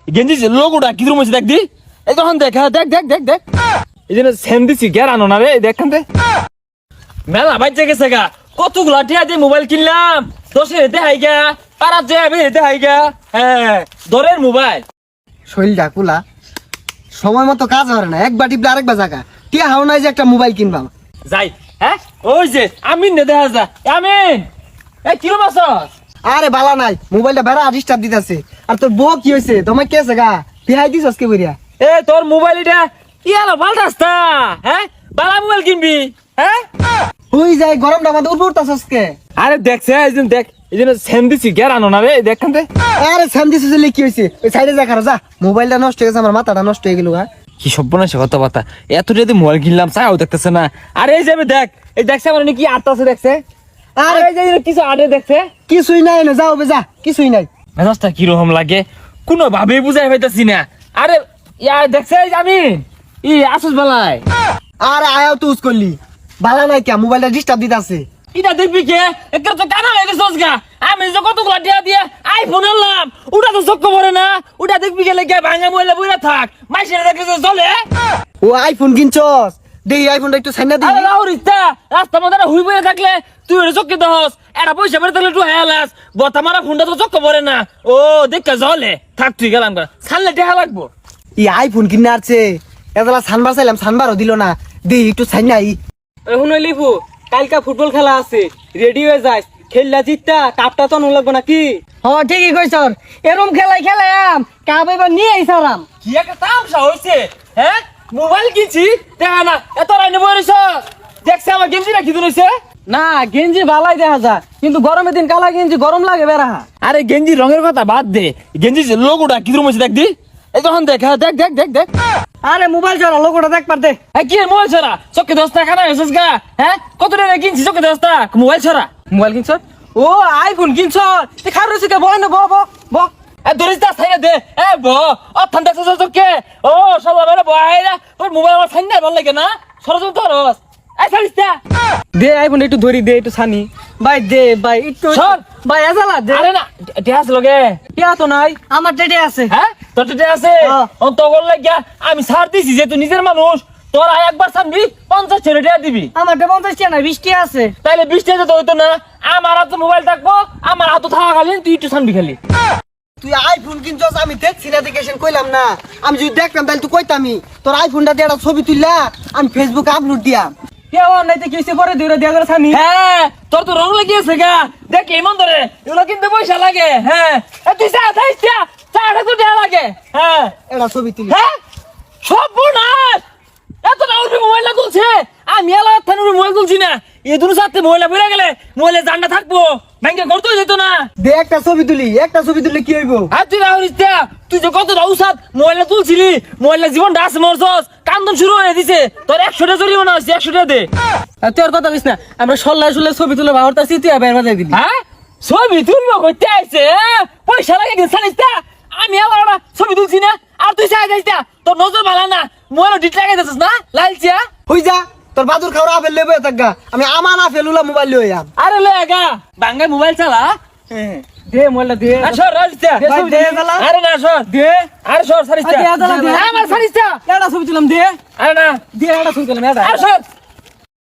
গেঞ্জি লোগোটা কি রকম দেখ দি এই তখন দেখ দেখ দেখ দেখ দেখ এই জন্য সেম দিছি কে আনো না রে দেখেন দে মেলা বাইচে গেছে গা কতগুলা টিয়া দিয়ে মোবাইল কিনলাম 10 হেতে হাইগা পারাত যে আমি হেতে হাইগা হ্যাঁ দরের মোবাইল শৈলটা কুলা সময় মতো কাজ হয় না, একবার টিপলে আরেকবার জায়গা টিয়া হাও নাই যে একটা মোবাইল কিনবাম। যাই হ্যাঁ ওই যে আমিন নে দেখা যা আমিন এই কিলো মাছ আরে বালা নাই, মোবাইলটা বেড়া ডিস্টার্ব দিতেছে। আর তোর বউ কি হয়েছে, তোমার কে আছে গা বিহাই দিস আজকে বইরা? এ তোর মোবাইল এটা ইয়ালা পাল্টাস্তা হ্যাঁ বালা মোবাইল কিনবি হ্যাঁ ওই যাই গরমটা আমাদের উপর উঠতাছ আজকে। আরে দেখছে এই জন্য দেখ এই জন্য সেম দিছি কে আনো না রে দেখেন দে আরে সাম দিছে যে কি হয়েছে, ওই সাইডে যা খারো যা, মোবাইলটা নষ্ট হয়ে গেছে, আমার মাথাটা নষ্ট হয়ে গেল। হ্যাঁ কি সর্বনাশে কথাবার্তা এত যদি মোবাইল কিনলাম চাও দেখতেছে না। আরে এই যাবে দেখ এই দেখছে আমার কি আট আছে দেখছে আরে এই যে কিছু আটে দেখছে কিছুই নাই না, যাও বে যা, কিছুই নাই। মেজাজটা কিরকম লাগে কোনো ভাবে বুঝাই পাইতাছি না। আরে ইয়া দেখছে এই যে আমি আসুস বেলায় আরে আয়াও তো ইউজ করলি বালা নাই কে, মোবাইলটা ডিস্টার্ব দিতেছে। এটা দেখবি কে একটা তো কানা হয়ে গেছস গা আমি যে কতগুলা টিয়া দিয়ে আইফোন আনলাম ওটা তো চক্ক পড়ে না ওটা দেখবি গেলে কে ভাঙা মহিলা বইরা থাক মাইসের দেখে চলে ও আইফোন কিনছস, দেখি আইফোনটা একটু সাইনা দি। আরে লাউরিস্তা রাস্তা মধ্যে হুই বইরা থাকলে তুই ওরে চক্কে দহস এটা পয়সা বের থাকলে তুই হেলাস বতা মারা ফোনটা তো চক্ক পড়ে না ও দেখে জ্বলে থাক তুই গেলাম গা ছাড়লে টেহা লাগবো ই আইফোন কিনে আসছে এতলা সানবার চাইলাম, সানবারও দিল না, দেখি একটু সাইনাই। এখন লিখু কালকা ফুটবল খেলা আছে, রেডি হয়ে যাস, খেললা জিততা কাপটা তো লাগবো নাকি? হ ঠিকই কইছ, এরম খেলাই খেলাম কাপ এবার নিয়ে আইসারাম। কি একটা তামসা হইছে হ্যাঁ মোবাইল কিনছি দেখা না এত রাইনে বইরেছ দেখছে আমার গেঞ্জিটা কি হইছে না গেঞ্জি ভালাই দেখা যায়, কিন্তু গরমের দিন কালা গেঞ্জি গরম লাগে বেড়া। আরে গেঞ্জি রঙের কথা বাদ দে গেঞ্জি লোগোটা কি রকম হইছে দেখ দি এই তখন দেখ দেখ দেখ দেখ দেখ আরে মোবাইল ছাড়া লোকটা দেখ পারতে। কি মোবাইল ছাড়া চোখে দশটা খানা হয়েছিস গা হ্যাঁ কত টাকা কিনছি চোখে দশটা মোবাইল ছাড়া মোবাইল কিনছ? ও আইফোন কিনছ? খার রয়েছে কে বয় না ব ব ব ধরিস দা ছাইরা দে এ ব অথান দেখছিস চোখে ও সব মেরে বয় না তোর মোবাইল আমার ছাইনা ভালো লাগে না সরজম তোরস এই ছাড়িস দা দে আইফোন একটু ধরি দে একটু ছানি ভাই দে ভাই একটু সর। ভাই আজালা দে। আরে না টিয়াস লগে টিয়া তো নাই, আমার টেটে আছে। হ্যাঁ তোর টিয়া আছে অন তো গল লাগিয়া আমি ছাড় দিছি যে তুই নিজের মানুষ তোর আয় একবার ছাড়বি 50 ছেড়ে টিয়া দিবি আমার 50 টিয়া না 20 টিয়া আছে। তাইলে 20 টাকা তো হইতো না আমার হাতে মোবাইল থাকবো আমার হাতে থাকা খালি তুই একটু ছাড়বি খালি তুই আইফোন কিনছস আমি দেখছি না দেখে কইলাম না, আমি যদি দেখতাম তাহলে তুই কইতামি তোর আইফোনটা দিয়ে একটা ছবি তুললা আমি ফেসবুকে আপলোড দিয়াম। টিয়া ও নাই তো কিসে পরে দুইটা দিয়া করে ছানি। হ্যাঁ তোর তো রং লাগিয়েছে গা দেখ এমন ধরে এগুলো কিন্তু পয়সা লাগে হ্যাঁ তুই চা খাইস চাটা তো দেয়া লাগে হ্যাঁ এটা ছবি তুলি। হ্যাঁ সব বোনাস এত রাউন্ডে মোবাইল তুলছে আমি এলাকার থানার মোবাইল তুলছি না এই দুটো সাথে মহিলা বেড়ে গেলে মহিলা জানটা থাকবো ব্যাংকে করতে যেত না দে একটা ছবি তুলি, একটা ছবি তুললে কি হইব? আর তুই রাহুল তুই যে কত রাউসাত মহিলা তুলছিলি মহিলা জীবনটা আছে মরছস কান্দন শুরু হয়ে দিছে তোর 100 টাকা জরিমানা হচ্ছে 100 টাকা দে আর তোর কথা কইস না, আমরা সল্লায় ছবি তুলে ভাবতাছি তুই আবার বাজাই দিবি। হ্যাঁ ছবি তুলবো করতে আইছে পয়সা লাগে কিন্তু জানিস তা আমি আবার ছবি তুলছি না আর তুই চাই যাইস তোর নজর ভালো না মোবাইল ডিট লাগাই দিছিস না লালচিয়া হই যা তোর বাদুর খাওয়া আপেল লেবে থাকা, আমি আমার আপেল উলা মোবাইল লই আম। আরে লে গা বাঙ্গাই মোবাইল চালা দে মোবাইলটা দে। আর সর রাজটা ভাই দে জালা। আরে না সর দে আরে সর সারিস্তা দে জালা দে। আমার সারিস্তা এটা ছবি তুললাম দে। আরে না দে এটা ছবি তুললাম এটা। আরে সর